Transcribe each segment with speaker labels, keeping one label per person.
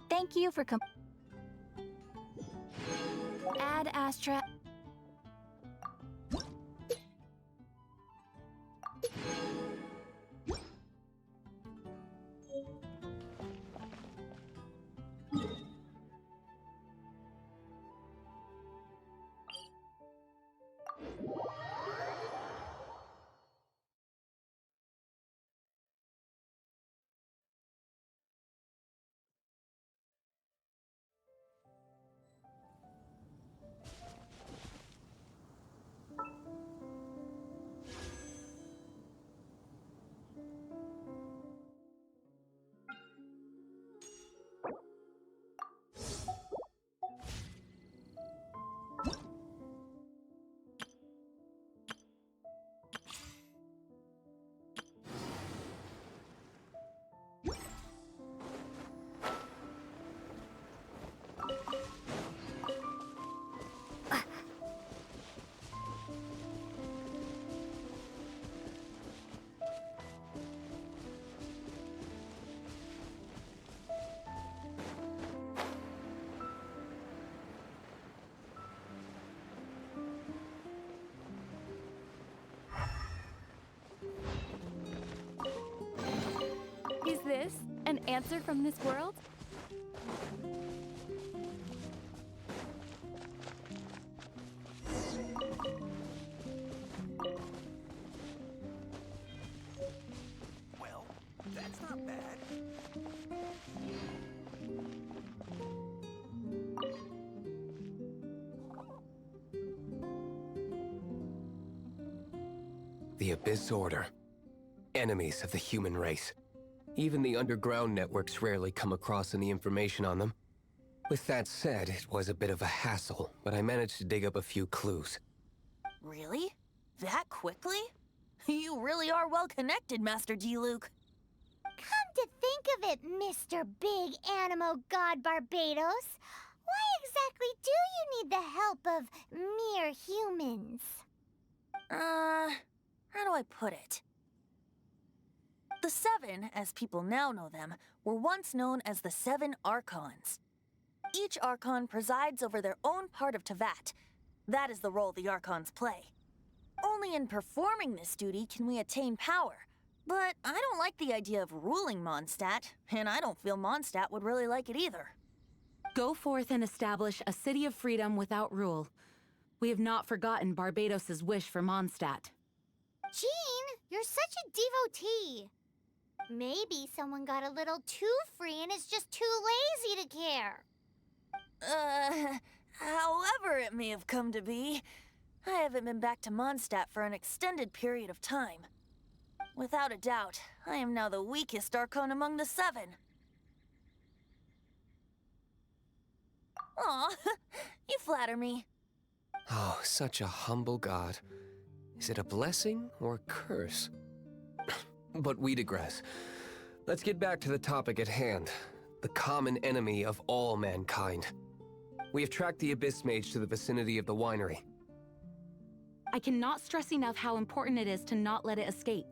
Speaker 1: Thank you for Add Astra. Is this an answer from this world?
Speaker 2: Well, that's not bad.
Speaker 3: The Abyss Order. Enemies of the human race. Even the underground networks rarely come across any information on them. With that said, it was a bit of a hassle, but I managed to dig up a few clues.
Speaker 4: Really? That quickly? You really are well connected, Master D-Luke.
Speaker 5: Come to think of it, Mr. Big Animo God Barbados, why exactly do you need the help of mere humans?
Speaker 4: How do I put it? The Seven, as people now know them, were once known as the Seven Archons. Each Archon presides over their own part of Teyvat. That is the role the Archons play. Only in performing this duty can we attain power. But I don't like the idea of ruling Mondstadt, and I don't feel Mondstadt would really like it either.
Speaker 6: Go forth and establish a city of freedom without rule. We have not forgotten Barbados' wish for Mondstadt.
Speaker 5: Jean, you're such a devotee. Maybe someone got a little too free and is just too lazy to care.
Speaker 4: However it may have come to be, I haven't been back to Mondstadt for an extended period of time. Without a doubt, I am now the weakest Archon among the Seven. Aw, you flatter me.
Speaker 3: Oh, such a humble god. Is it a blessing or a curse? But we digress. Let's get back to the topic at hand. The common enemy of all mankind. We have tracked the Abyss Mage to the vicinity of the winery.
Speaker 6: I cannot stress enough how important it is to not let it escape.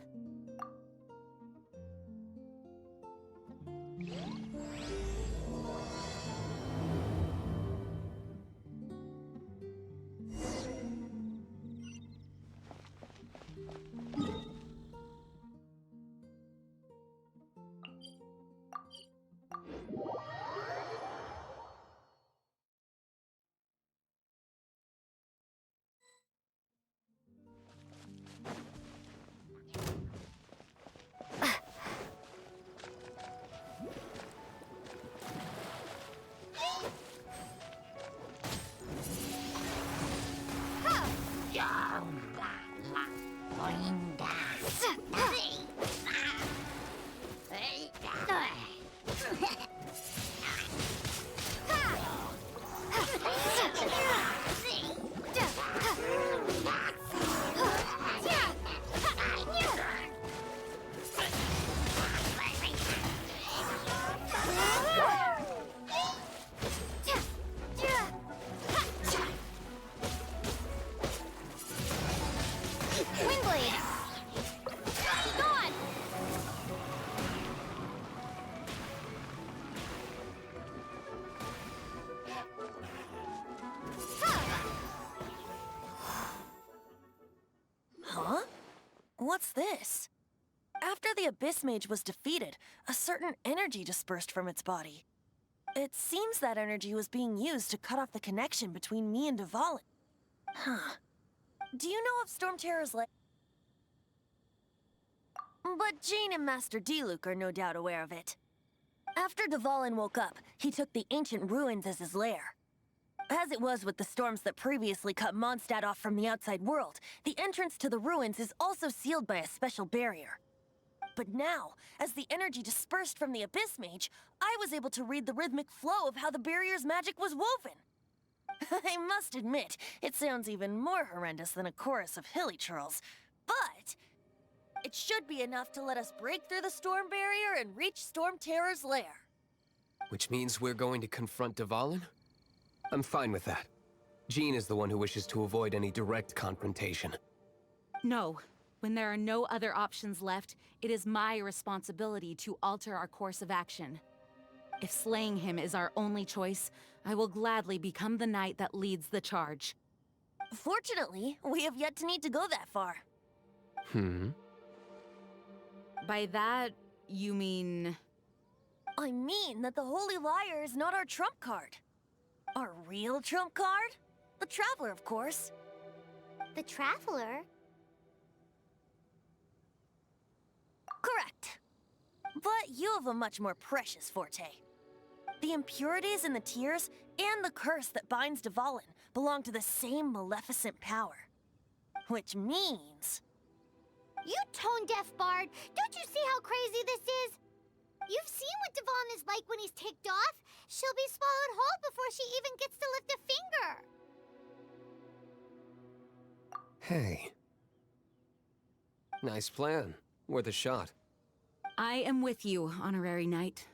Speaker 4: What's this? After the Abyss Mage was defeated, a certain energy dispersed from its body. It seems that energy was being used to cut off the connection between me and Dvalin. Huh. Do you know of Storm Terror's But Jean and Master Diluc are no doubt aware of it. After Dvalin woke up, he took the ancient ruins as his lair. As it was with the storms that previously cut Mondstadt off from the outside world, the entrance to the ruins is also sealed by a special barrier. But now, as the energy dispersed from the Abyss Mage, I was able to read the rhythmic flow of how the barrier's magic was woven. I must admit, it sounds even more horrendous than a chorus of hilly churls, but it should be enough to let us break through the storm barrier and reach Storm Terror's lair.
Speaker 3: Which means we're going to confront Dvalin? I'm fine with that. Jean is the one who wishes to avoid any direct confrontation.
Speaker 6: No. When there are no other options left, it is my responsibility to alter our course of action. If slaying him is our only choice, I will gladly become the knight that leads the charge.
Speaker 4: Fortunately, we have yet to need to go that far.
Speaker 6: By that, you mean...
Speaker 4: I mean that the Holy Liar is not our trump card. Our real trump card? The Traveler, of course.
Speaker 5: The Traveler?
Speaker 4: Correct. But you have a much more precious forte. The impurities in the tears and the curse that binds Dvalin belong to the same maleficent power. Which means...
Speaker 5: You tone-deaf bard! Don't you see how crazy this is? You've seen what Dvalin is like when he's ticked off. She'll be swallowed whole before she even gets to lift a finger.
Speaker 3: Hey. Nice plan. Worth a shot.
Speaker 6: I am with you, Honorary Knight.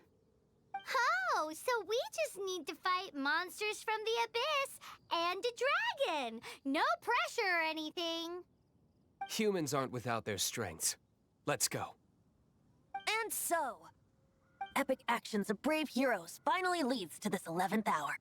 Speaker 5: Oh, so we just need to fight monsters from the abyss and a dragon. No pressure or anything.
Speaker 3: Humans aren't without their strengths. Let's go.
Speaker 4: And so, epic actions of brave heroes finally leads to this 11th hour.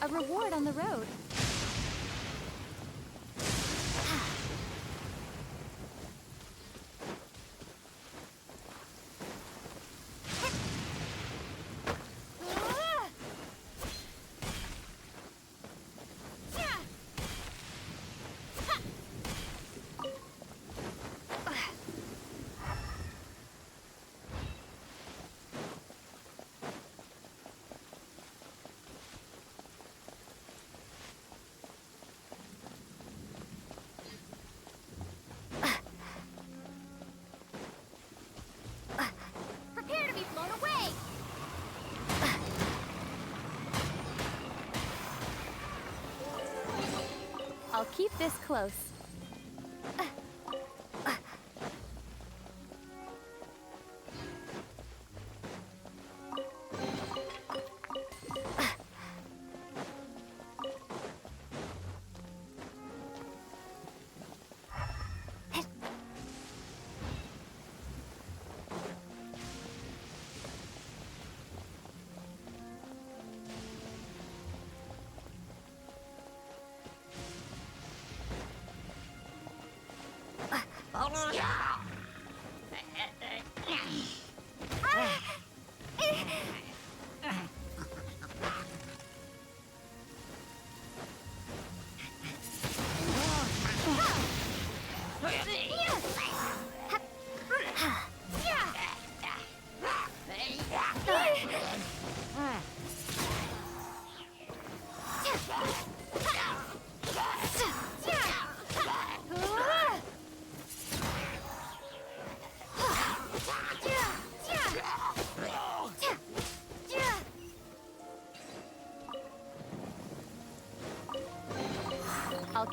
Speaker 1: A reward on the road. I'll keep this close.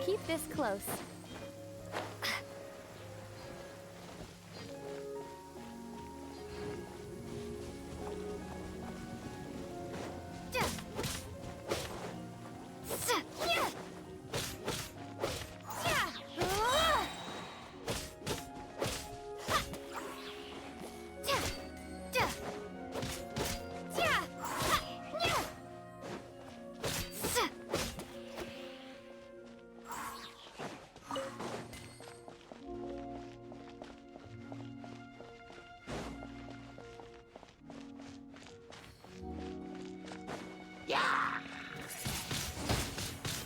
Speaker 1: keep this close.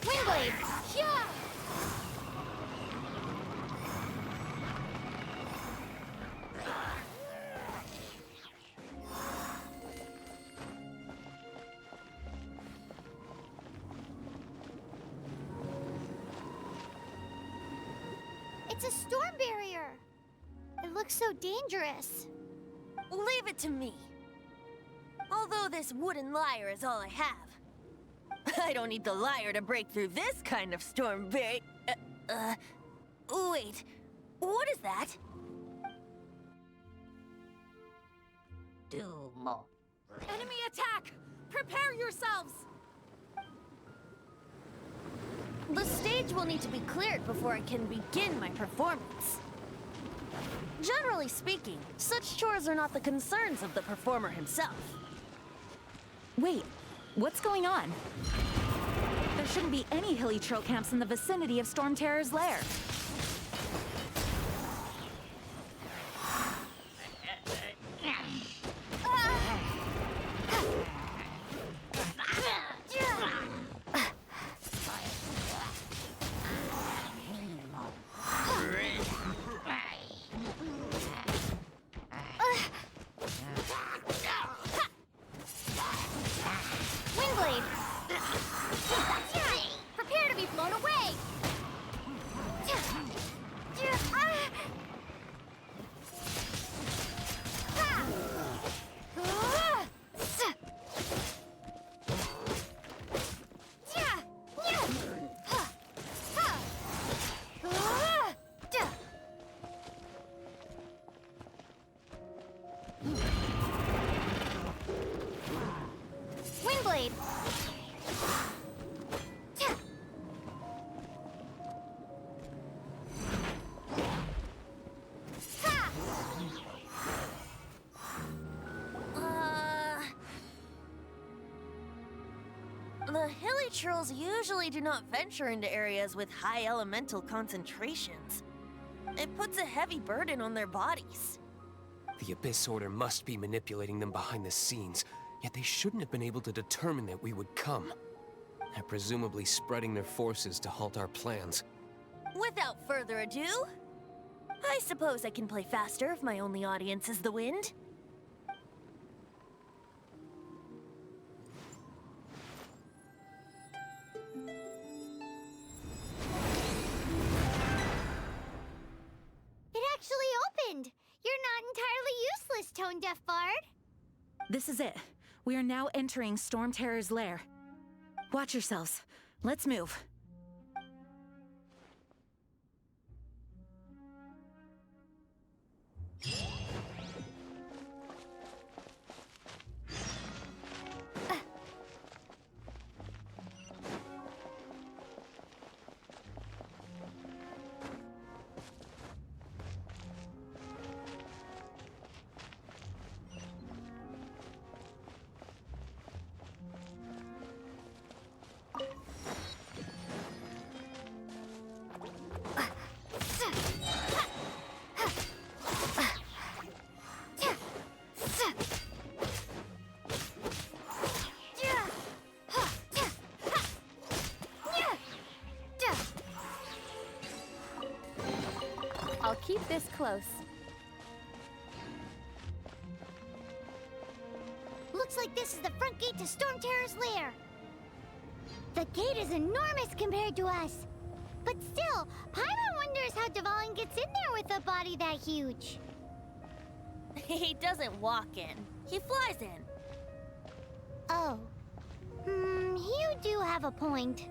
Speaker 1: Wingblade! Yeah!
Speaker 5: It's a storm barrier. It looks so dangerous.
Speaker 4: Leave it to me. Although this wooden lyre is all I have. I don't need the lyre to break through this kind of storm wait, what is that?
Speaker 5: Do more.
Speaker 6: Enemy attack! Prepare yourselves!
Speaker 4: The stage will need to be cleared before I can begin my performance. Generally speaking, such chores are not the concerns of the performer himself.
Speaker 6: Wait, what's going on? There shouldn't be any hilly trail camps in the vicinity of Storm Terror's lair.
Speaker 5: Wingblade! Prepare to be blown away! Wingblade!
Speaker 4: The hilly trolls usually do not venture into areas with high elemental concentrations. It puts a heavy burden on their bodies.
Speaker 3: The Abyss Order must be manipulating them behind the scenes, yet they shouldn't have been able to determine that we would come. They're presumably spreading their forces to halt our plans.
Speaker 4: Without further ado, I suppose I can play faster if my only audience is the wind.
Speaker 5: It actually opened! You're not entirely useless, Tone Deaf Bard.
Speaker 6: This is it. We are now entering Storm Terror's lair. Watch yourselves. Let's move.
Speaker 1: I'll keep this close.
Speaker 5: Looks like this is the front gate to Storm Terror's lair. The gate is enormous compared to us. But still, Paimon wonders how Dvalin gets in there with a body that huge.
Speaker 4: He doesn't walk in. He flies in.
Speaker 5: Oh. You do have a point.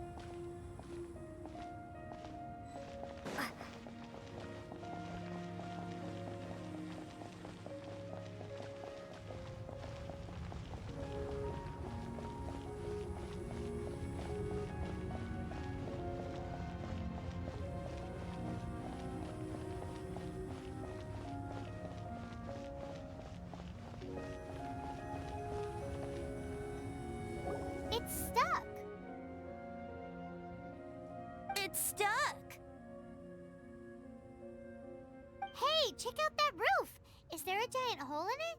Speaker 5: It's stuck.
Speaker 4: It's stuck!
Speaker 5: Hey, check out that roof. Is there a giant hole in it?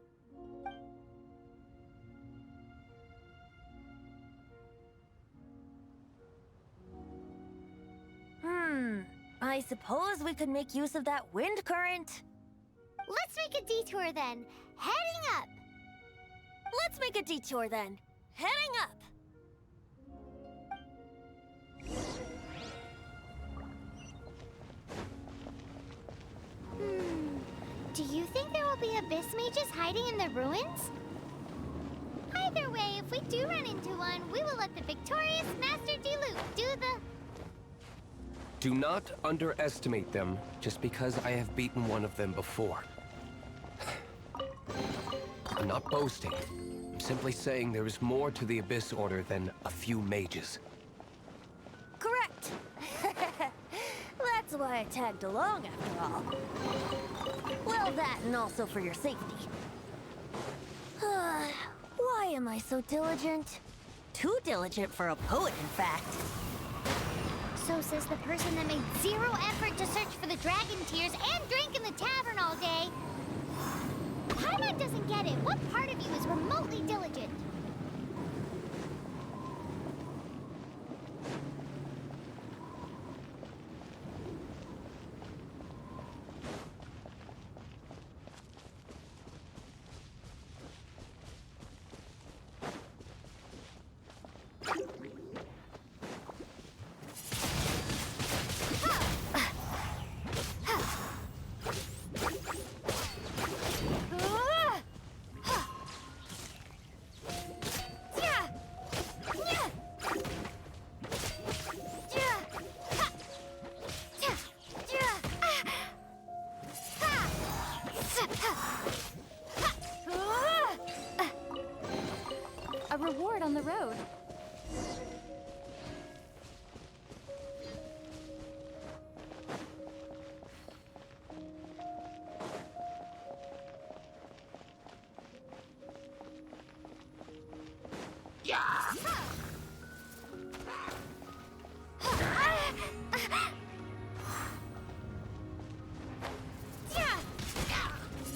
Speaker 4: I suppose we could make use of that wind current.
Speaker 5: Let's make a detour then. Heading up.
Speaker 4: Let's make a detour then. Heading up.
Speaker 5: Do you think there will be abyss mages hiding in the ruins? Either way, if we do run into one, we will let the victorious Master Diluc do the...
Speaker 3: Do not underestimate them just because I have beaten one of them before. I'm not boasting. I'm simply saying there is more to the Abyss Order than a few mages.
Speaker 4: Correct. That's why I tagged along after all. Well, that and also for your safety. Why am I so diligent? Too diligent for a poet, in fact.
Speaker 5: So says the person that made zero effort to search for the dragon tears and drink in the tavern all day. Paimon doesn't get it. What part of you is remotely diligent?
Speaker 1: A reward on the road.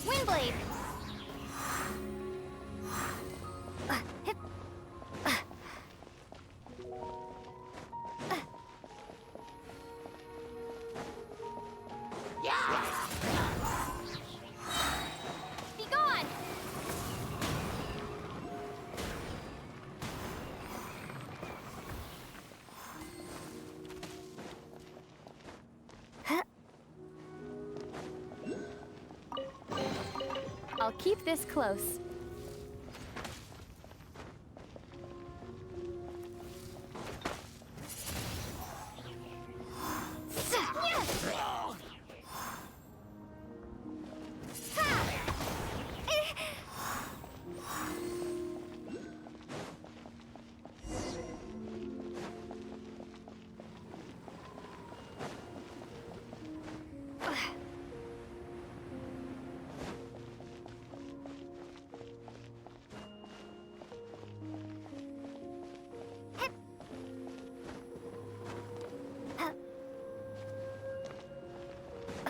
Speaker 5: Windblade. Be gone.
Speaker 1: I'll keep this close.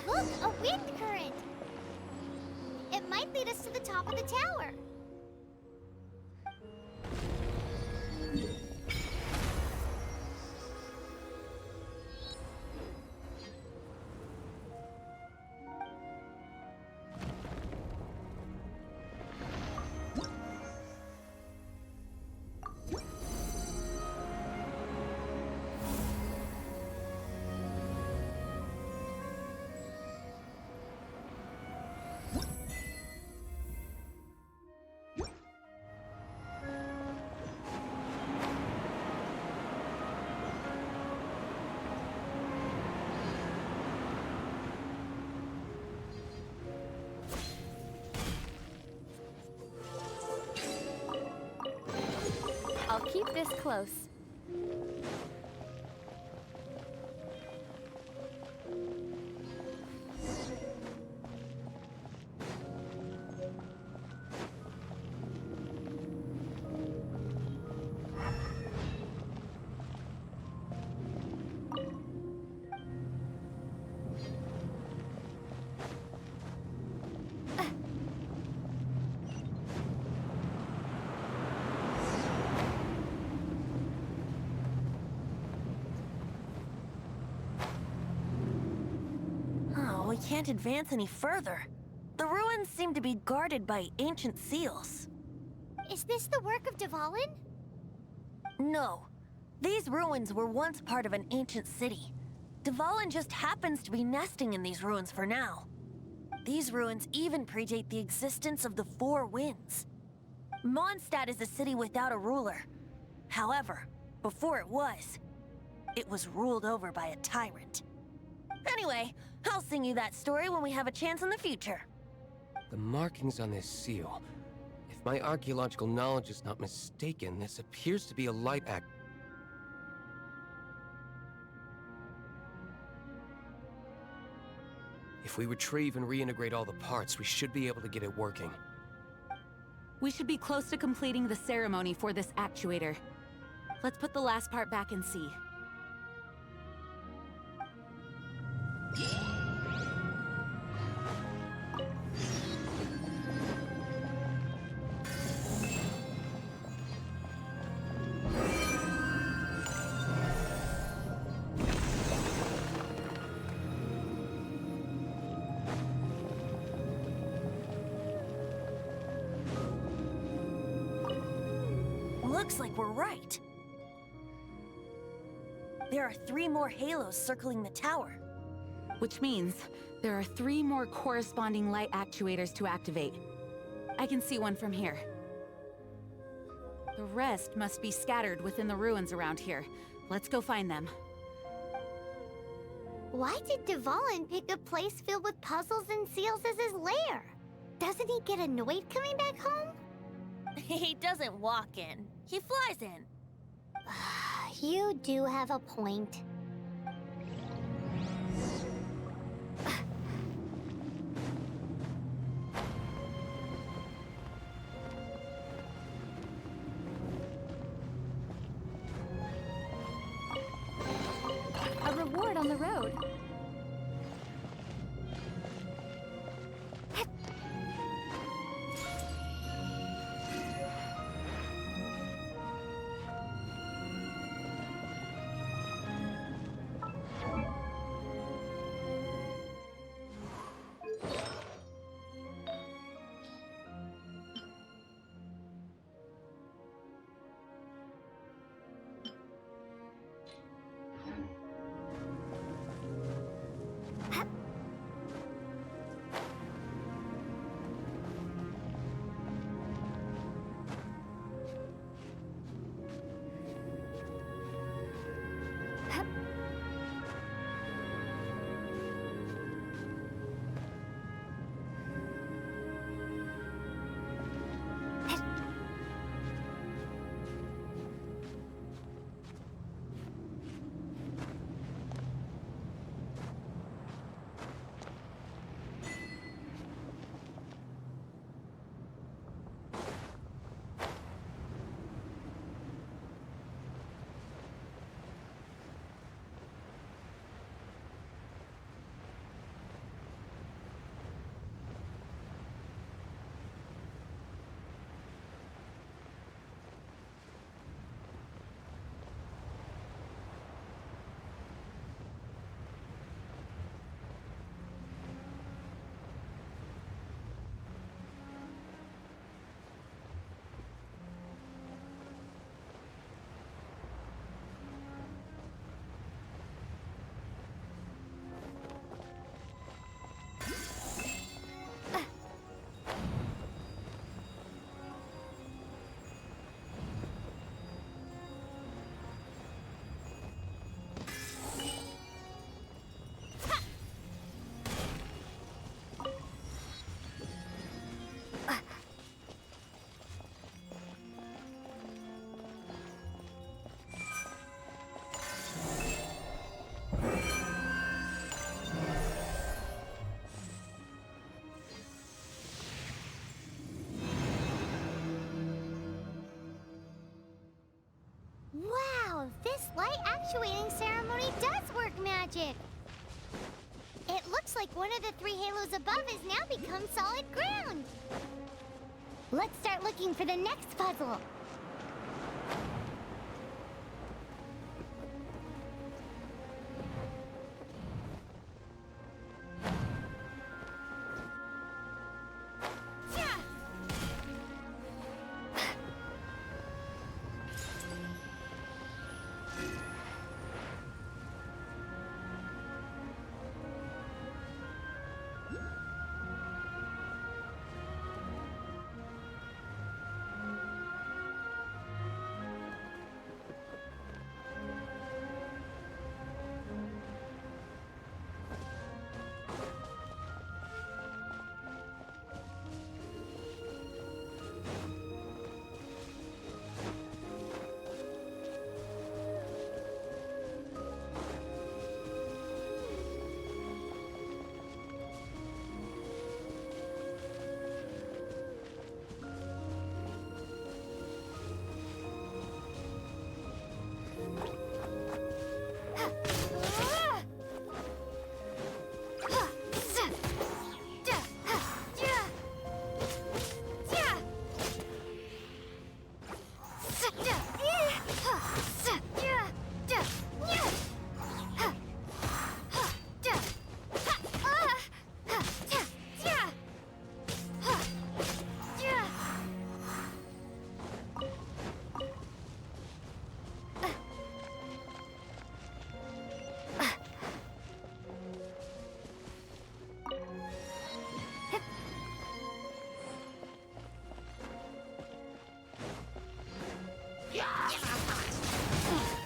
Speaker 1: Look, a wind current. It might lead us to the top of the tower.
Speaker 7: keep this close.
Speaker 4: We can't advance any further. The ruins seem to be guarded by ancient seals.
Speaker 5: Is this the work of Dvalin?
Speaker 4: No. These ruins were once part of an ancient city. Dvalin just happens to be nesting in these ruins for now. These ruins even predate the existence of the Four Winds. Mondstadt is a city without a ruler. However, before it was ruled over by a tyrant. Anyway, I'll sing you that story when we have a chance in the future.
Speaker 3: The markings on this seal. If my archaeological knowledge is not mistaken, this appears to be a light act. If we retrieve and reintegrate all the parts, we should be able to get it working.
Speaker 6: We should be close to completing the ceremony for this actuator. Let's put the last part back and see.
Speaker 4: Looks like we're right. There are 3 more halos circling the tower.
Speaker 6: Which means there are 3 more corresponding light actuators to activate. I can see one from here. The rest must be scattered within the ruins around here. Let's go find them.
Speaker 5: Why did Dvalin pick a place filled with puzzles and seals as his lair? Doesn't he get annoyed coming back home?
Speaker 4: He doesn't walk in. He flies in.
Speaker 5: You do have a point.
Speaker 7: A reward on the road.
Speaker 5: magic. It looks like one of the 3 halos above has now become solid ground. Let's start looking for the next puzzle.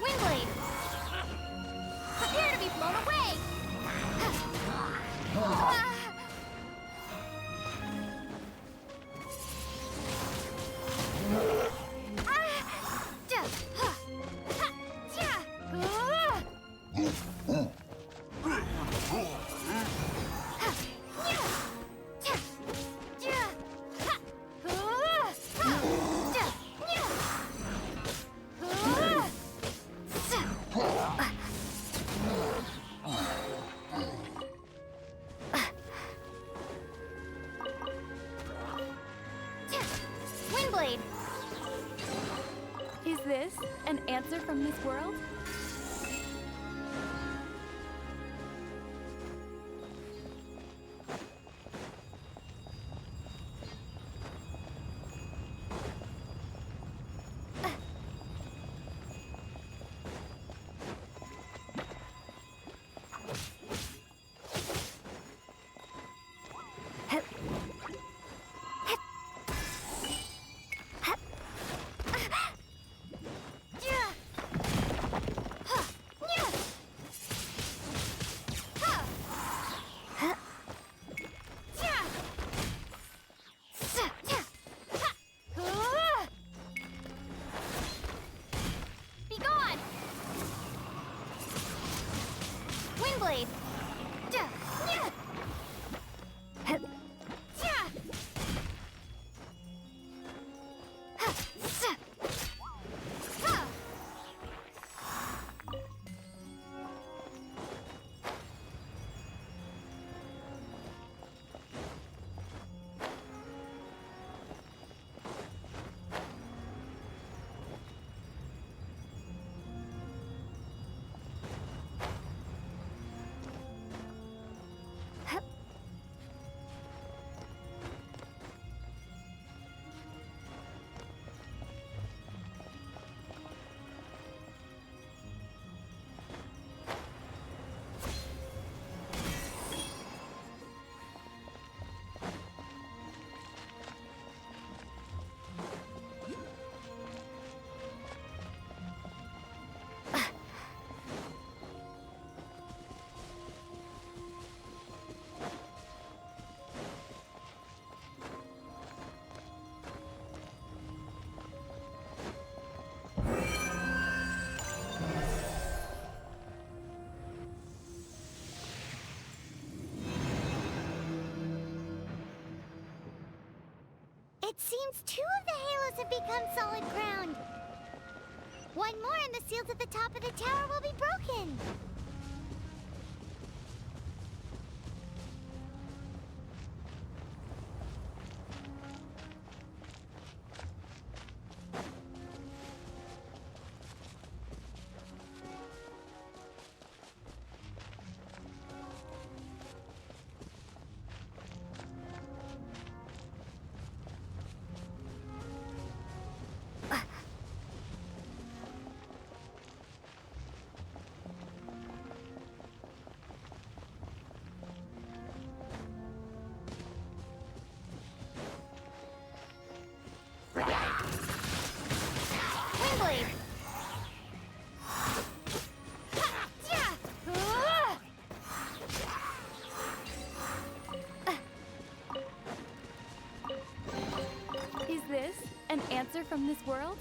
Speaker 5: Windblade! Prepare to be blown away! Windblade!
Speaker 7: Is this an answer from this world?
Speaker 5: Windblade! It seems 2 of the halos have become solid ground. One more and the seals at the top of the tower will be broken.
Speaker 7: answer from this world?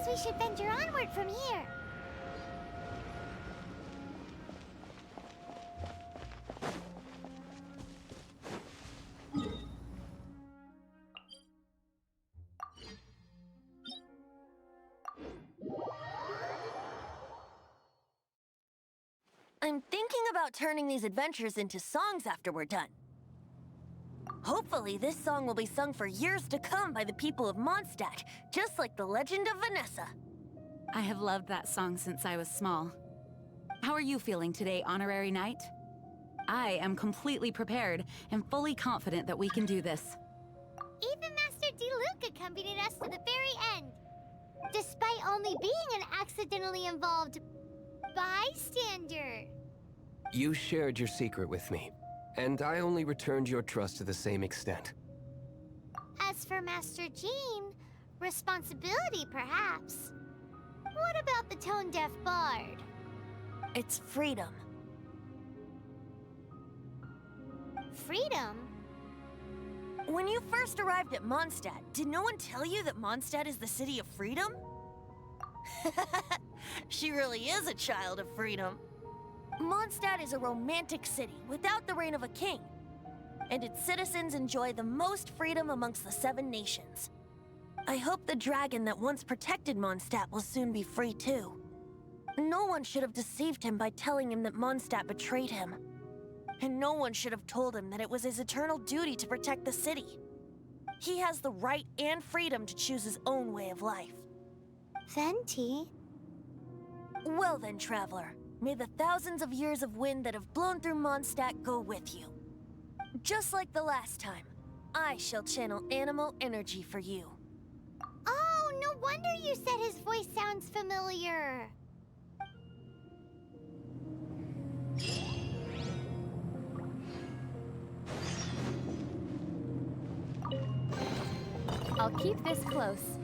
Speaker 5: We should venture onward from here.
Speaker 4: I'm thinking about turning these adventures into songs after we're done. Hopefully, this song will be sung for years to come by the people of Mondstadt, just like the legend of Vanessa.
Speaker 6: I have loved that song since I was small. How are you feeling today, Honorary Knight? I am completely prepared and fully confident that we can do this.
Speaker 5: Even Master Diluc accompanied us to the very end, despite only being an accidentally involved bystander.
Speaker 3: You shared your secret with me, and I only returned your trust to the same extent.
Speaker 5: As for Master Jean, responsibility perhaps. What about the tone-deaf bard?
Speaker 4: It's freedom.
Speaker 5: Freedom?
Speaker 4: When you first arrived at Mondstadt, did no one tell you that Mondstadt is the city of freedom? She really is a child of freedom. Mondstadt is a romantic city without the reign of a king, and its citizens enjoy the most freedom amongst the 7 nations. I hope the dragon that once protected Mondstadt will soon be free too. No one should have deceived him by telling him that Mondstadt betrayed him. And no one should have told him that it was his eternal duty to protect the city. He has the right and freedom to choose his own way of life.
Speaker 5: Venti?
Speaker 4: Well then, traveler, may the thousands of years of wind that have blown through Mondstadt go with you. Just like the last time, I shall channel animal energy for you.
Speaker 5: Oh, no wonder you said his voice sounds familiar.
Speaker 7: I'll keep this close.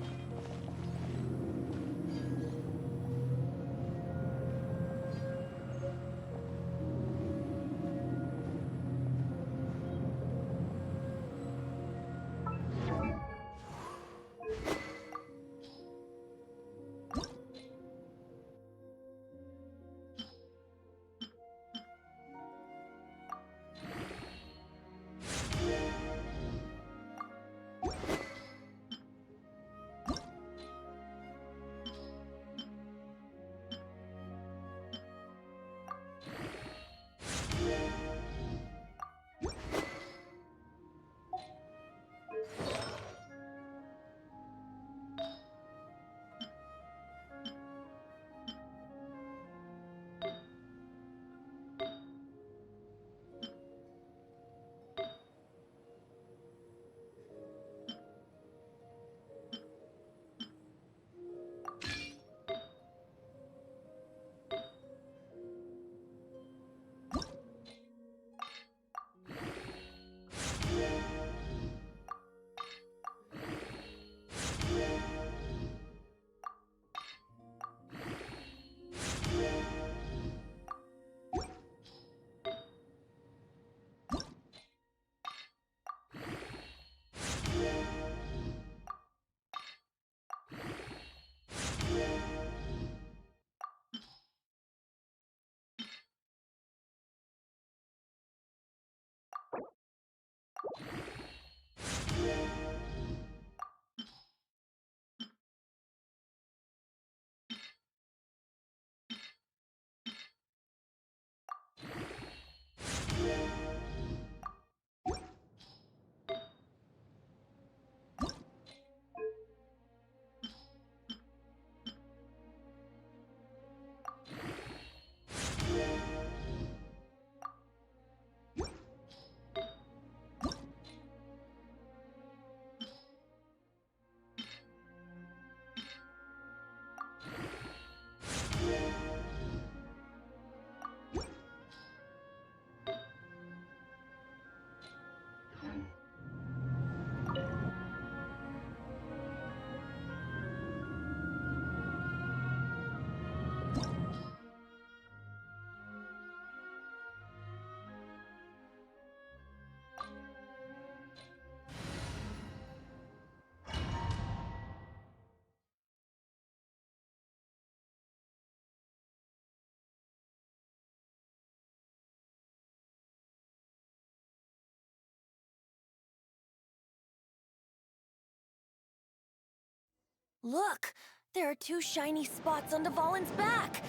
Speaker 4: Look! There are 2 shiny spots on Dvalin's back!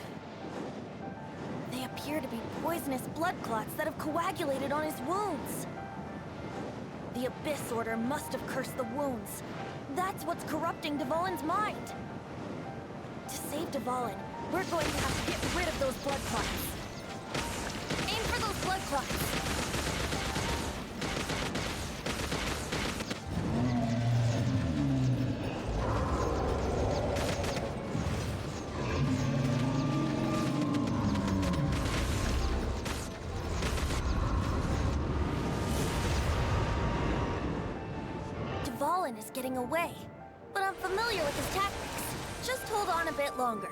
Speaker 4: They appear to be poisonous blood clots that have coagulated on his wounds. The Abyss Order must have cursed the wounds. That's what's corrupting Dvalin's mind. To save Dvalin, we're going to have to get rid of those blood clots. Aim for those blood clots! Dvalin is getting away, but I'm familiar with his tactics. Just hold on a bit longer.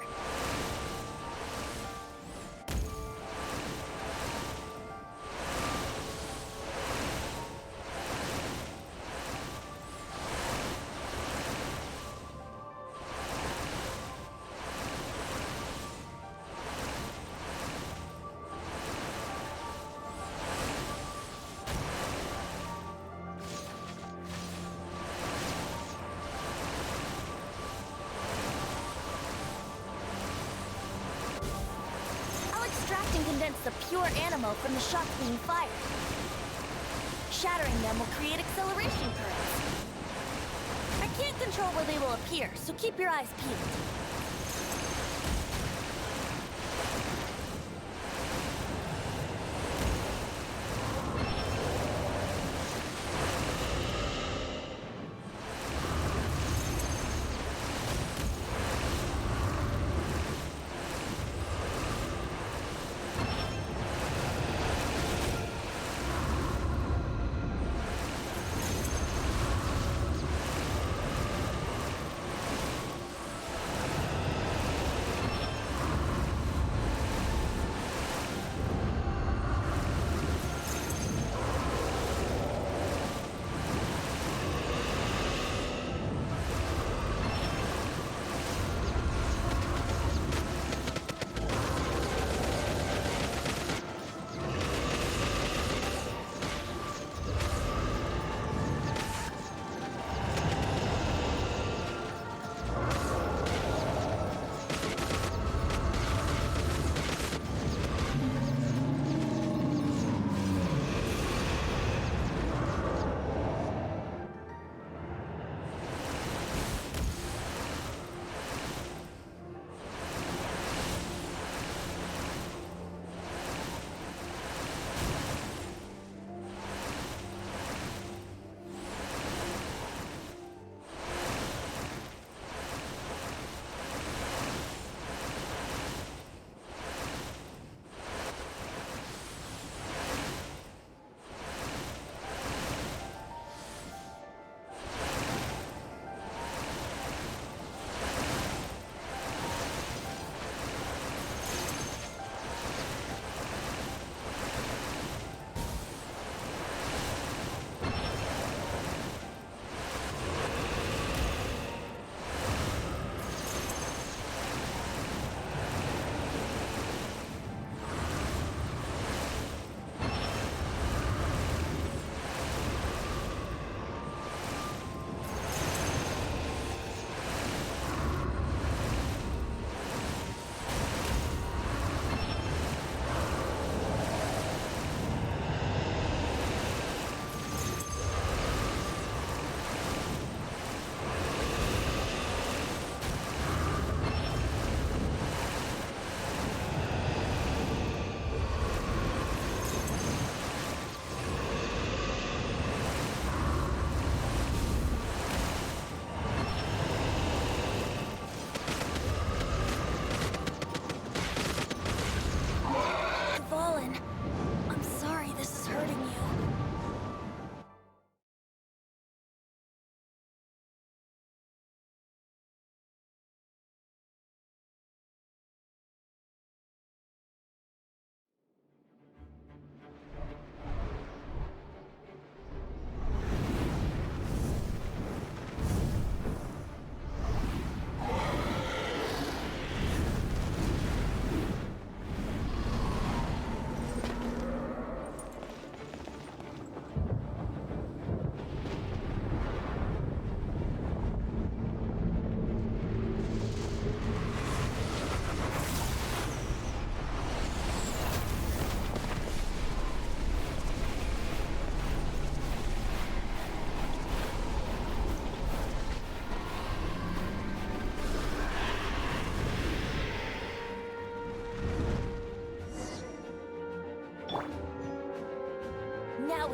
Speaker 4: And condense the pure animal from the shots being fired. Shattering them will create acceleration currents. I can't control where they will appear, so keep your eyes peeled.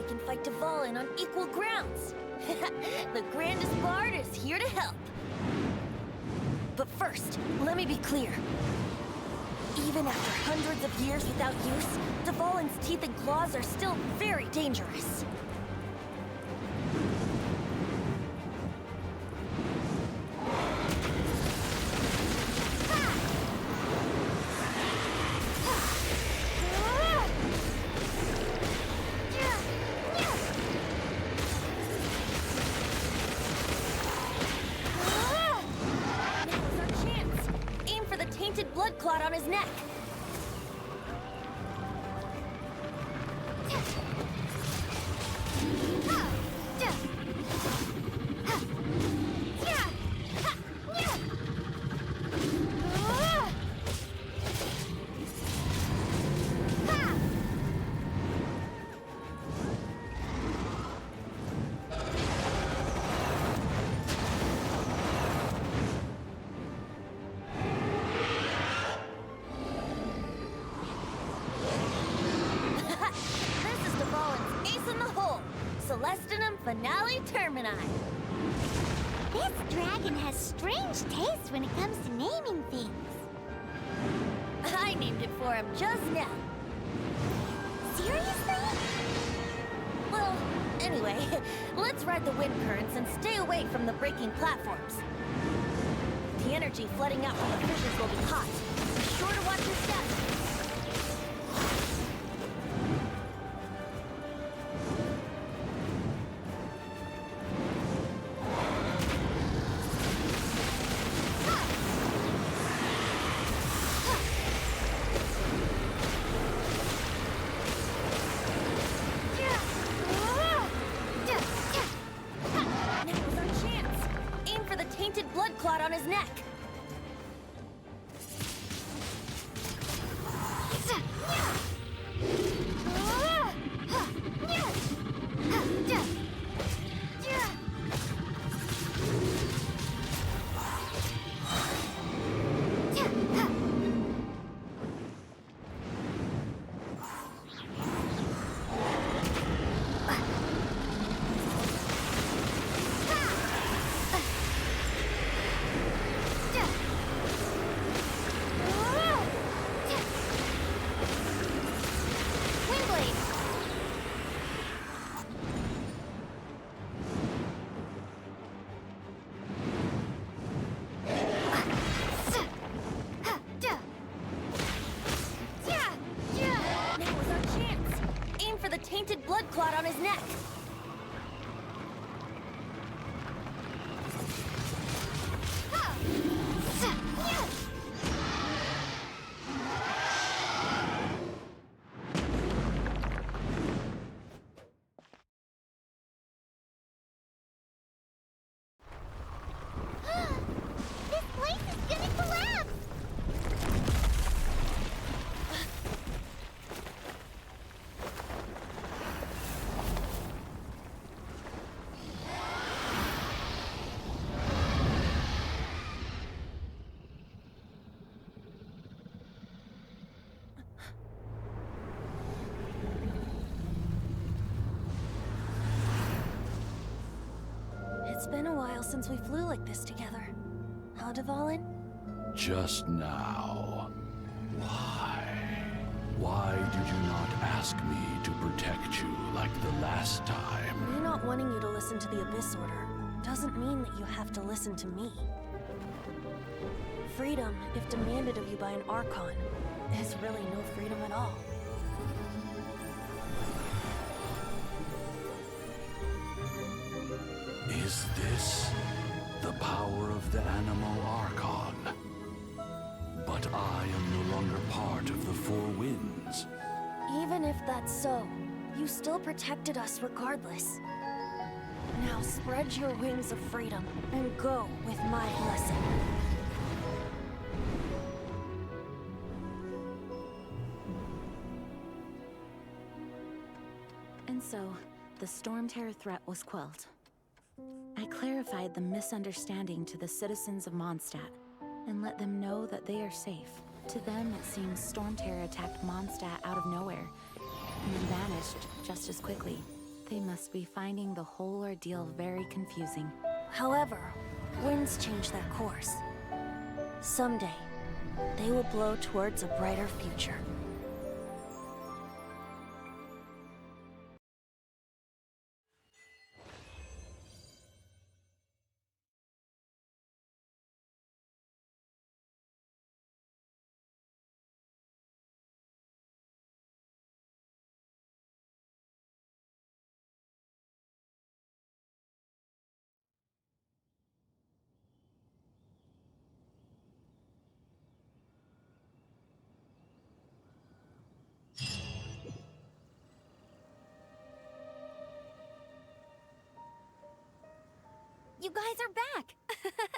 Speaker 4: can fight Dvalin on equal grounds. The grandest bard is here to help. But first, let me be clear. Even after hundreds of years without use, Dvalin's teeth and claws are still very dangerous. Blood clot on his neck. Finale Termini.
Speaker 5: This dragon has strange taste when it comes to naming things.
Speaker 4: I named it for him just now.
Speaker 5: Seriously?
Speaker 4: Well, anyway, let's ride the wind currents and stay away from the breaking platforms. The energy flooding out from the fissures will be hot. Be sure to watch your steps. Blood clot on his neck. Tainted blood clot on his neck.
Speaker 5: This place is gonna collapse!
Speaker 4: It's been a while since we flew like this together. How, Dvalin?
Speaker 8: Just now. Why? Why did you not ask me to protect you like the last time?
Speaker 4: Me not wanting you to listen to the Abyss Order doesn't mean that you have to listen to me. Freedom, if demanded of you by an Archon, is really no freedom at all.
Speaker 8: Is this the power of the Animo Archon? But I am no longer part of the Four Winds.
Speaker 4: Even if that's so, you still protected us regardless. Now spread your wings of freedom and go with my blessing.
Speaker 6: And so, the Storm Terror threat was quelled. I clarified the misunderstanding to the citizens of Mondstadt, and let them know that they are safe. To them, it seems Storm Terror attacked Mondstadt out of nowhere, and then vanished just as quickly. They must be finding the whole ordeal very confusing.
Speaker 4: However, winds change their course. Someday, they will blow towards a brighter future.
Speaker 5: You guys are back!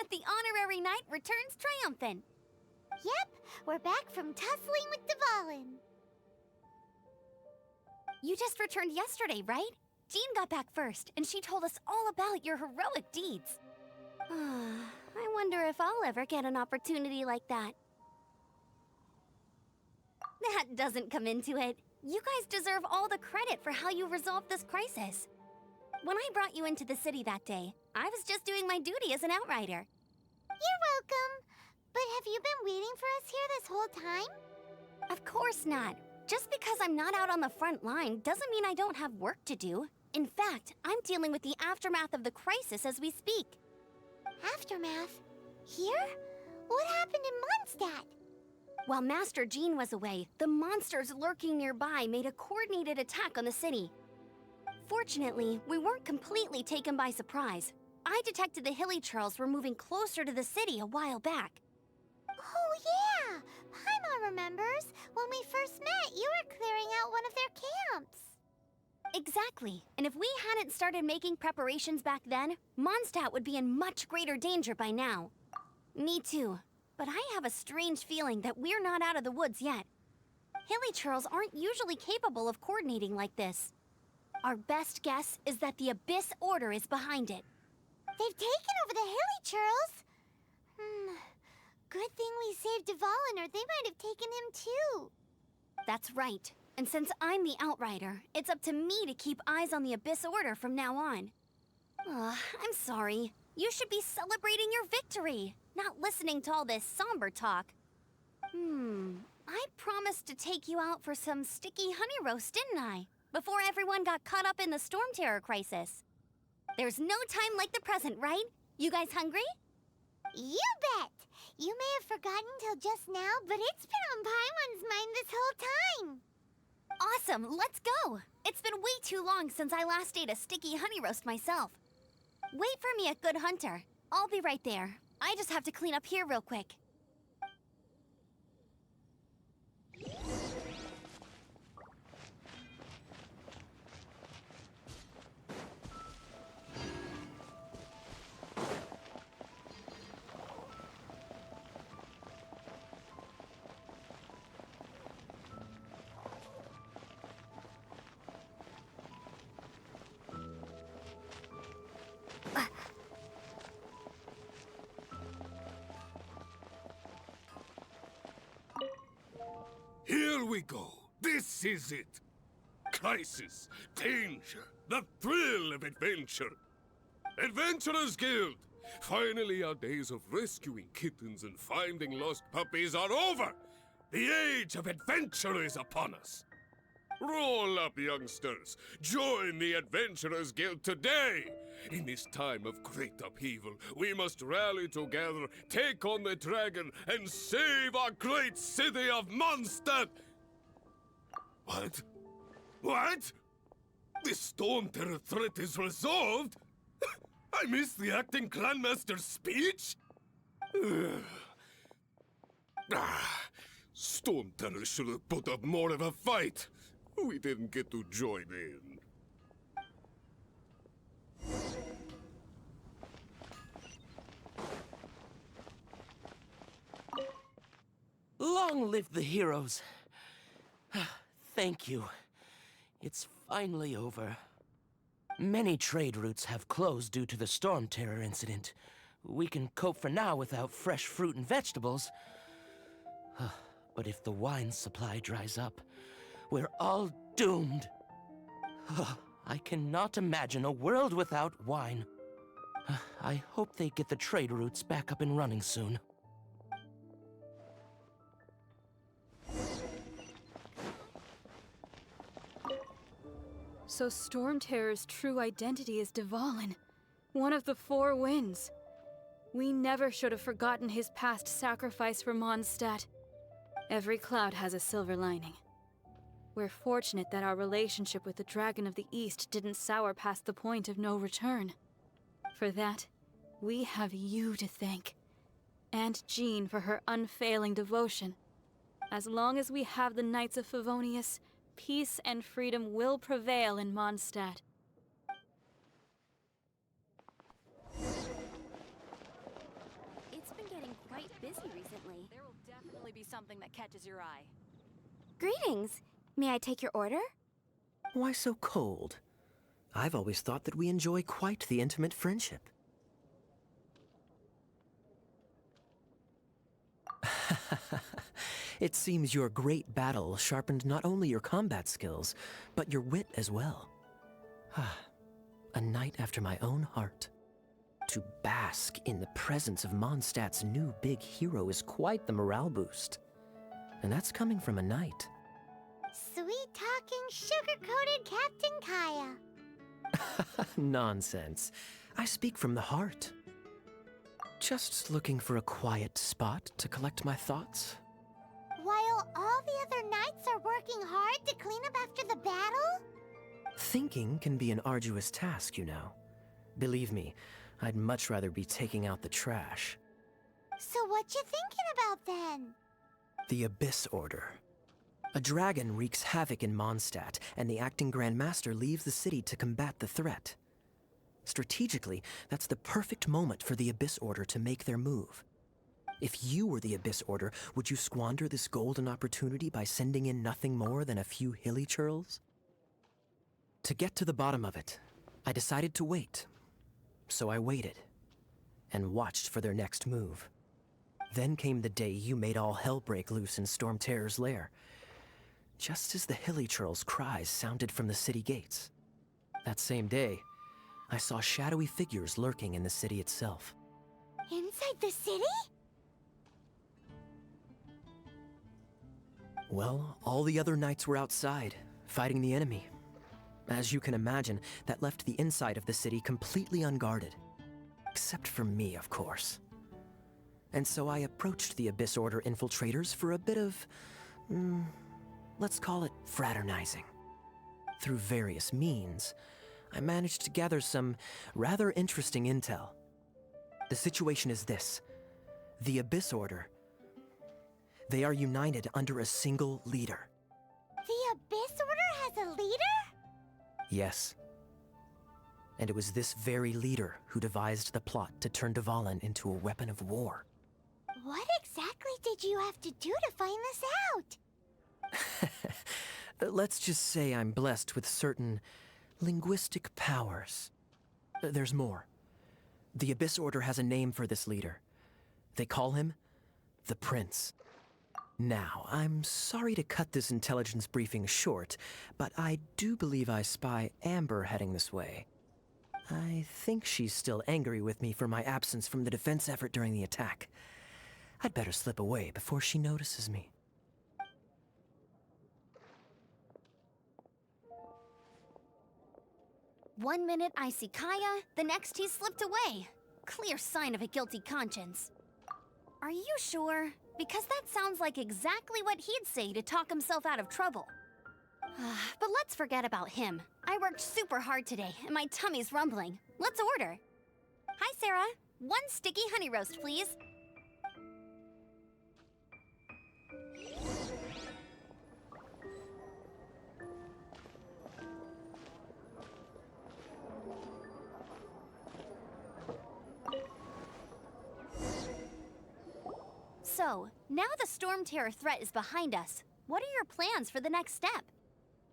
Speaker 5: The honorary knight returns triumphant. Yep, we're back from tussling with Dvalin. You just returned yesterday, right? Jean got back first, and she told us all about your heroic deeds. I wonder if I'll ever get an opportunity like that. That doesn't come into it. You guys deserve all the credit for how you resolved this crisis. When I brought you into the city that day, I was just doing my duty as an outrider. You're welcome. But have you been waiting for us here this whole time? Of course not. Just because I'm not out on the front line doesn't mean I don't have work to do. In fact, I'm dealing with the aftermath of the crisis as we speak. Aftermath? Here? What happened in Mondstadt? While Master Jean was away, the monsters lurking nearby made a coordinated attack on the city. Fortunately, we weren't completely taken by surprise. I detected the Hilly Churls were moving closer to the city a while back. Oh yeah! Paimon remembers. When we first met, you were clearing out one of their camps. Exactly. And if we hadn't started making preparations back then, Mondstadt would be in much greater danger by now. Me too. But I have a strange feeling that we're not out of the woods yet. Hilly Churls aren't usually capable of coordinating like this. Our best guess is that the Abyss Order is behind it. They've taken over the Hilly Churls? Good thing we saved Dvalin, or they might have taken him too. That's right. And since I'm the Outrider, it's up to me to keep eyes on the Abyss Order from now on. I'm sorry. You should be celebrating your victory, not listening to all this somber talk. I promised to take you out for some sticky honey roast, didn't I? Before everyone got caught up in the Storm Terror crisis. There's no time like the present, right? You guys hungry? You bet! You may have forgotten till just now, but it's been on Paimon's mind this whole time. Awesome, let's go! It's been way too long since I last ate a sticky honey roast myself. Wait for me at Good Hunter. I'll be right there. I just have to clean up here real quick.
Speaker 9: Here we go. This is it. Crisis, danger, the thrill of adventure. Adventurers Guild! Finally, our days of rescuing kittens and finding lost puppies are over. The age of adventure is upon us. Roll up, youngsters. Join the Adventurers Guild today. In this time of great upheaval, we must rally together, take on the dragon, and save our great city of Mondstadt! What? What? The Storm Terror threat is resolved? I missed the acting clanmaster's speech? Storm Terror should have put up more of a fight. We didn't get to join in.
Speaker 10: Long live the heroes. Thank you. It's finally over. Many trade routes have closed due to the Storm Terror incident. We can cope for now without fresh fruit and vegetables. But if the wine supply dries up, we're all doomed. I cannot imagine a world without wine. I hope they get the trade routes back up and running soon.
Speaker 7: So Storm Terror's true identity is Dvalin, one of the Four Winds. We never should have forgotten his past sacrifice for Mondstadt. Every cloud has a silver lining. We're fortunate that our relationship with the Dragon of the East didn't sour past the point of no return. For that, we have you to thank. And Jean for her unfailing devotion. As long as we have the Knights of Favonius, peace and freedom will prevail in Mondstadt. It's been getting quite busy recently.
Speaker 6: There will definitely be something that catches your eye.
Speaker 5: Greetings. May I take your order?
Speaker 11: Why so cold? I've always thought that we enjoy quite the intimate friendship. It seems your great battle sharpened not only your combat skills, but your wit as well. A knight after my own heart. To bask in the presence of Mondstadt's new big hero is quite the morale boost. And that's coming from a knight.
Speaker 5: Sweet-talking, sugar-coated Captain Kaya.
Speaker 11: Nonsense. I speak from the heart. Just looking for a quiet spot to collect my thoughts.
Speaker 5: While all the other knights are working hard to clean up after the battle?
Speaker 11: Thinking can be an arduous task, you know. Believe me, I'd much rather be taking out the trash.
Speaker 5: So what you thinking about then?
Speaker 11: The Abyss Order. A dragon wreaks havoc in Mondstadt, and the acting Grand Master leaves the city to combat the threat. Strategically, that's the perfect moment for the Abyss Order to make their move. If you were the Abyss Order, would you squander this golden opportunity by sending in nothing more than a few hilly churls? To get to the bottom of it, I decided to wait. So I waited, and watched for their next move. Then came the day you made all hell break loose in Storm Terror's lair, just as the hilly churls' cries sounded from the city gates. That same day, I saw shadowy figures lurking in the city itself.
Speaker 5: Inside the city?
Speaker 11: Well, all the other knights were outside, fighting the enemy. As you can imagine, that left the inside of the city completely unguarded. Except for me, of course. And so I approached the Abyss Order infiltrators for a bit of, let's call it fraternizing. Through various means, I managed to gather some rather interesting intel. The situation is this. The Abyss Order, they are united under a single leader.
Speaker 5: The Abyss Order has a leader?
Speaker 11: Yes. And it was this very leader who devised the plot to turn Dvalin into a weapon of war.
Speaker 5: What exactly did you have to do to find this out?
Speaker 11: Let's just say I'm blessed with certain linguistic powers. There's more. The Abyss Order has a name for this leader. They call him the Prince. Now, I'm sorry to cut this intelligence briefing short, but I do believe I spy Amber heading this way. I think she's still angry with me for my absence from the defense effort during the attack. I'd better slip away before she notices me.
Speaker 1: One minute I see Kaya, the next he's slipped away. Clear sign of a guilty conscience. Are you sure? Because that sounds like exactly what he'd say to talk himself out of trouble. But let's forget about him. I worked super hard today, and my tummy's rumbling. Let's order. Hi, Sarah. One sticky honey roast, please. So, now the Storm Terror threat is behind us. What are your plans for the next step?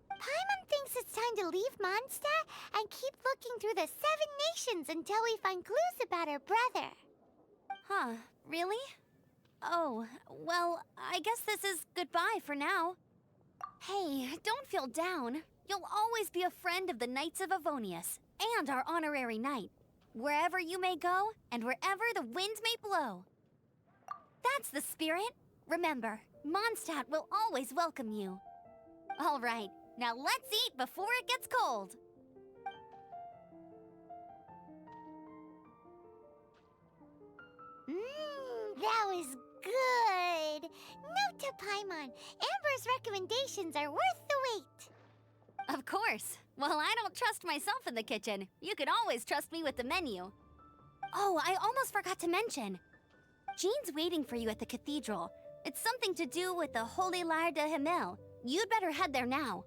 Speaker 5: Paimon thinks it's time to leave Mondstadt and keep looking through the 7 nations until we find clues about her brother.
Speaker 1: Huh, really? Oh, well, I guess this is goodbye for now. Hey, don't feel down. You'll always be a friend of the Knights of Avonius, and our honorary knight. Wherever you may go, and wherever the wind may blow. That's the spirit. Remember, Mondstadt will always welcome you. All right, now let's eat before it gets cold.
Speaker 5: That was good. Note to Paimon, Amber's recommendations are worth the wait.
Speaker 1: Of course. Well, I don't trust myself in the kitchen. You can always trust me with the menu. Oh, I almost forgot to mention. Jean's waiting for you at the cathedral. It's something to do with the Holy Lyre de Himmel. You'd better head there now.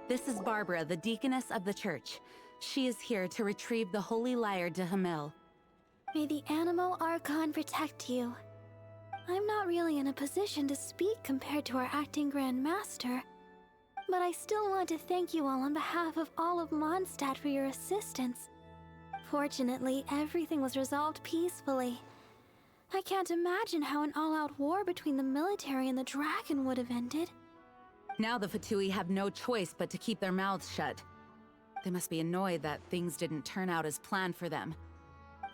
Speaker 6: This is Barbara, the deaconess of the church. She is here to retrieve the Holy Lyre de Himmel.
Speaker 7: May the Animo Archon protect you. I'm not really in a position to speak compared to our acting Grand Master, but I still want to thank you all on behalf of all of Mondstadt for your assistance. Fortunately, everything was resolved peacefully. I can't imagine how an all-out war between the military and the dragon would have ended.
Speaker 6: Now the Fatui have no choice but to keep their mouths shut. They must be annoyed that things didn't turn out as planned for them.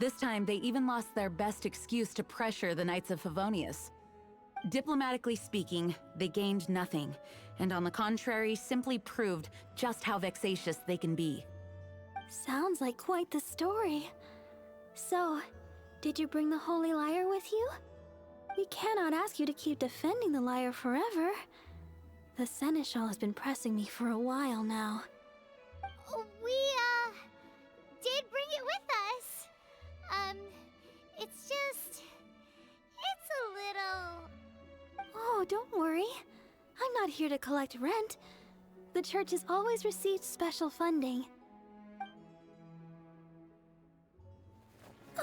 Speaker 6: This time, they even lost their best excuse to pressure the Knights of Favonius. Diplomatically speaking, they gained nothing, and on the contrary, simply proved just how vexatious they can be.
Speaker 7: Sounds like quite the story. So, did you bring the Holy Lyre with you? We cannot ask you to keep defending the lyre forever. The Seneschal has been pressing me for a while now.
Speaker 5: We, did bring it with us. It's just... it's a little...
Speaker 7: Oh, don't worry. I'm not here to collect rent. The church has always received special funding. The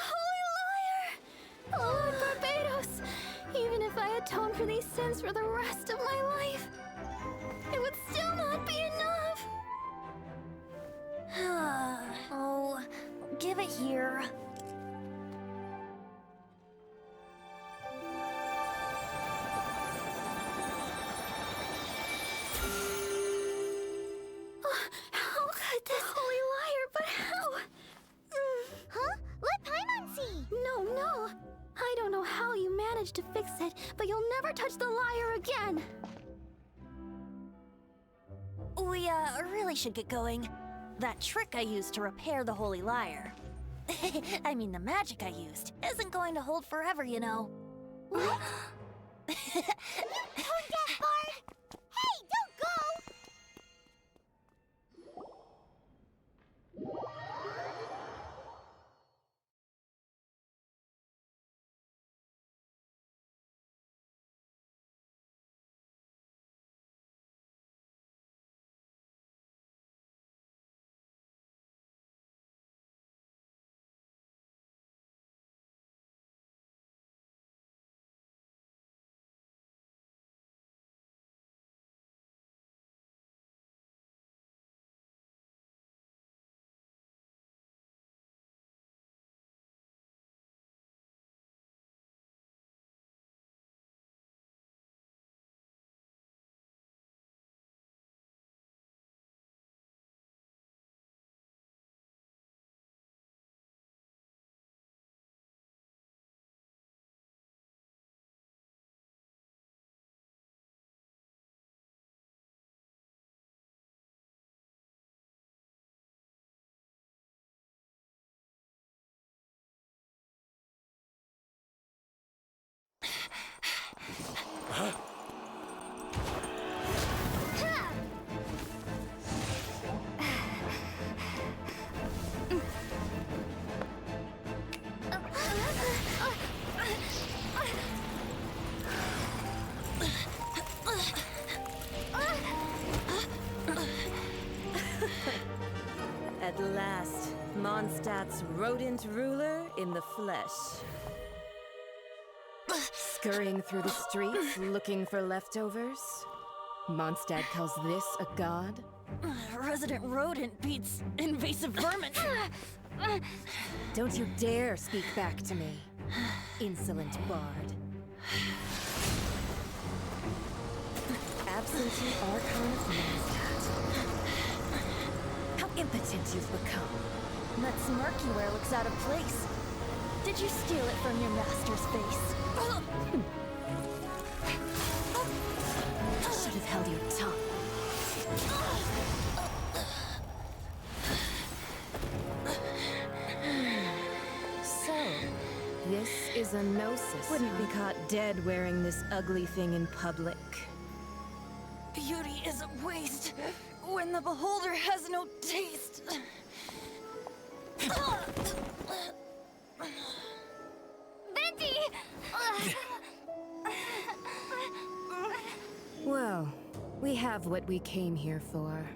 Speaker 7: Holy Lyre! Lord Barbados! Even if I atone for these sins for the rest of my life, it would still not be enough!
Speaker 4: Oh, give it here.
Speaker 7: How could this Holy Lyre, but how?
Speaker 5: Huh? Let Paimon see!
Speaker 7: No. I don't know how you managed to fix it, but you'll never touch the lyre again!
Speaker 4: We, really should get going. That trick I used to repair the Holy Lyre. I mean, the magic I used isn't going to hold forever, you know.
Speaker 5: What? You tone deaf, Bard! Hey, don't go!
Speaker 12: last, Mondstadt's rodent ruler in the flesh. Scurrying through the streets looking for leftovers? Mondstadt calls this a god?
Speaker 4: Resident rodent beats invasive vermin.
Speaker 12: Don't you dare speak back to me, insolent bard. Absentee Archon of Mondstadt. How impotent you've become.
Speaker 4: That smirk you wear looks out of place. Did you steal it from your master's face?
Speaker 12: Should have held your tongue. So, this is a Gnosis. Wouldn't be caught dead wearing this ugly thing in public.
Speaker 4: Beauty is a waste when the beholder has no taste.
Speaker 5: Venti!
Speaker 12: Well, we have what we came here for.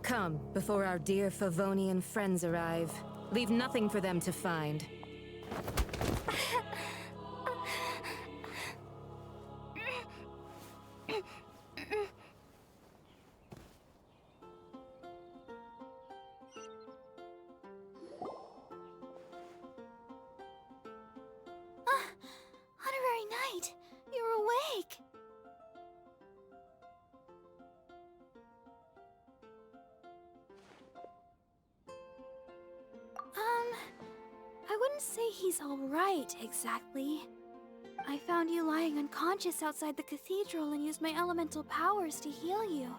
Speaker 12: Come, before our dear Favonian friends arrive. Leave nothing for them to find.
Speaker 5: Honorary Knight, you're awake. I wouldn't say he's all right, exactly. I found you lying unconscious outside the cathedral and used my elemental powers to heal you.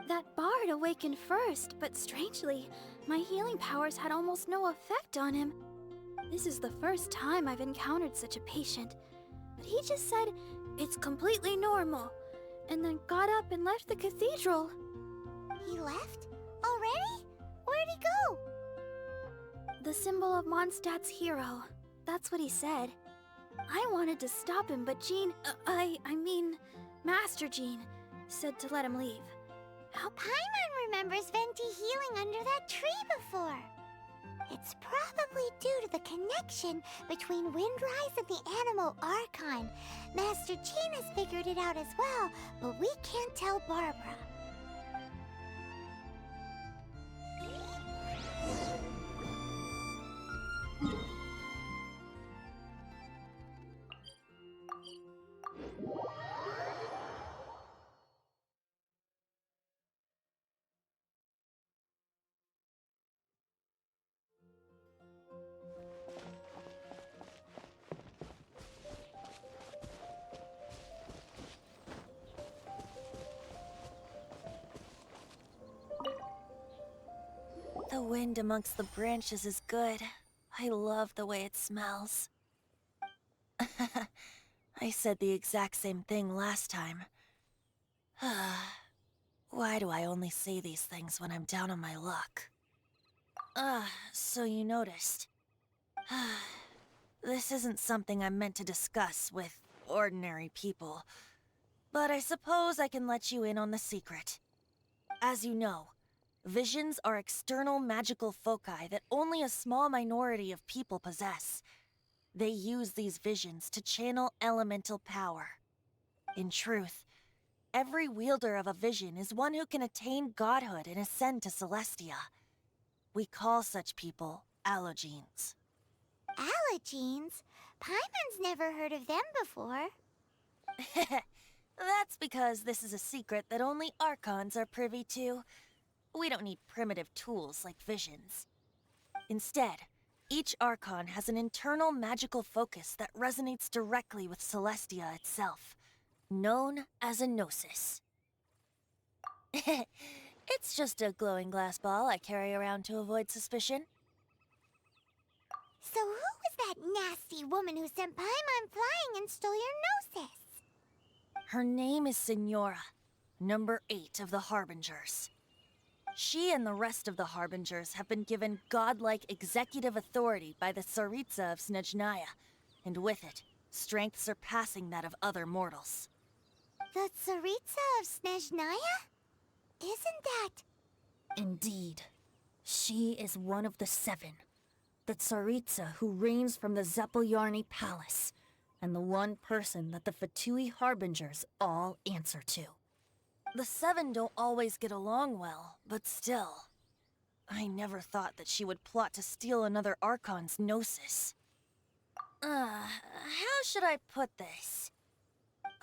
Speaker 5: That bard awakened first, but strangely, my healing powers had almost no effect on him. This is the first time I've encountered such a patient, but he just said it's completely normal, and then got up and left the cathedral. He left? Already? Where'd he go?
Speaker 1: The symbol of Mondstadt's hero. That's what he said. I wanted to stop him, but Jean, I mean, Master Jean, said to let him leave.
Speaker 5: How Paimon remembers Venti healing under that tree before. It's probably due to the connection between Windrise and the animal Archon. Master Jean has figured it out as well, but we can't tell Barbara.
Speaker 4: The wind amongst the branches is good. I love the way it smells. I said the exact same thing last time. Why do I only say these things when I'm down on my luck? So you noticed. This isn't something I'm meant to discuss with ordinary people, but I suppose I can let you in on the secret. As you know, visions are external magical foci that only a small minority of people possess. They use these visions to channel elemental power. In truth, every wielder of a vision is one who can attain godhood and ascend to Celestia. We call such people allogenes.
Speaker 5: Allogenes? Paimon's never heard of them before.
Speaker 4: That's because this is a secret that only Archons are privy to. We don't need primitive tools like visions. Instead, each Archon has an internal magical focus that resonates directly with Celestia itself, known as a Gnosis. It's just a glowing glass ball I carry around to avoid suspicion.
Speaker 5: So who was that nasty woman who sent Paimon flying and stole your Gnosis?
Speaker 4: Her name is Signora, number 8 of the Harbingers. She and the rest of the Harbingers have been given godlike executive authority by the Tsaritsa of Snezhnaya, and with it, strength surpassing that of other mortals.
Speaker 5: The Tsaritsa of Snezhnaya? Isn't that...
Speaker 4: Indeed. She is one of the 7. The Tsaritsa who reigns from the Zeppeljärni Palace, and the one person that the Fatui Harbingers all answer to. The 7 don't always get along well, but still. I never thought that she would plot to steal another Archon's Gnosis. How should I put this?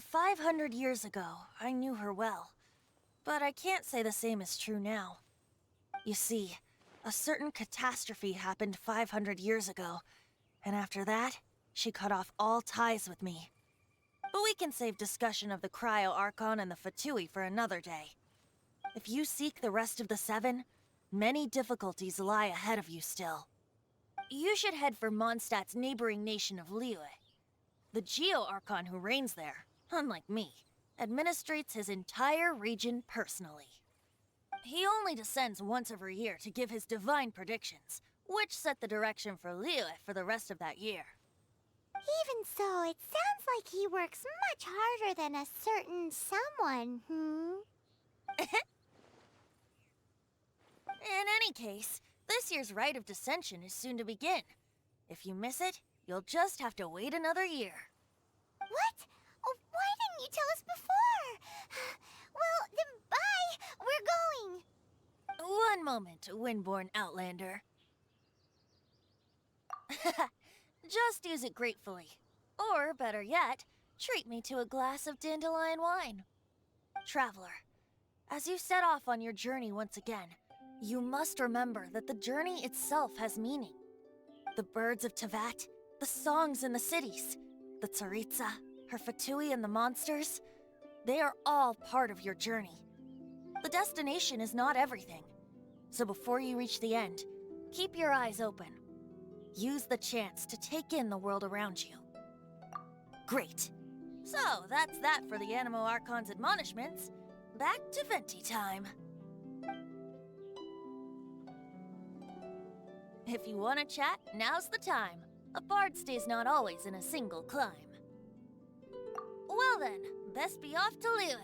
Speaker 4: 500 years ago, I knew her well, but I can't say the same is true now. You see, a certain catastrophe happened 500 years ago, and after that, she cut off all ties with me. But we can save discussion of the Cryo-Archon and the Fatui for another day. If you seek the rest of the 7, many difficulties lie ahead of you still. You should head for Mondstadt's neighboring nation of Liyue. The Geo-Archon who reigns there, unlike me, administrates his entire region personally. He only descends once every year to give his divine predictions, which set the direction for Liyue for the rest of that year.
Speaker 5: Even so, it sounds like he works much harder than a certain someone,
Speaker 4: In any case, this year's Rite of Descension is soon to begin. If you miss it, you'll just have to wait another year.
Speaker 5: What? Oh, why didn't you tell us before? Well, then bye! We're going!
Speaker 4: One moment, Windborn Outlander. Just use it gratefully. Or, better yet, treat me to a glass of dandelion wine. Traveler, as you set off on your journey once again, you must remember that the journey itself has meaning. The birds of Teyvat, the songs in the cities, the Tsaritsa, her Fatui and the monsters, they are all part of your journey. The destination is not everything. So before you reach the end, keep your eyes open. Use the chance to take in the world around you. Great. So, that's that for the Animo Archon's admonishments. Back to Venti time. If you want to chat, now's the time. A bard's day's not always in a single climb. Well then, best be off to Liyue.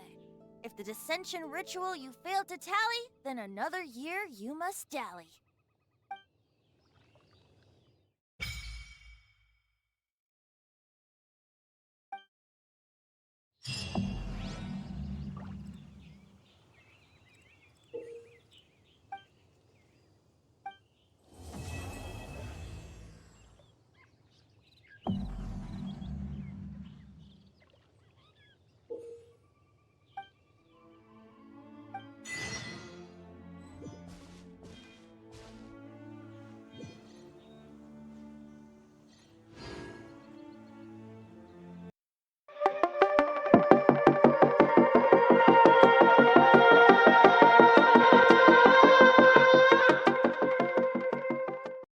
Speaker 4: If the dissension ritual you failed to tally, then another year you must dally.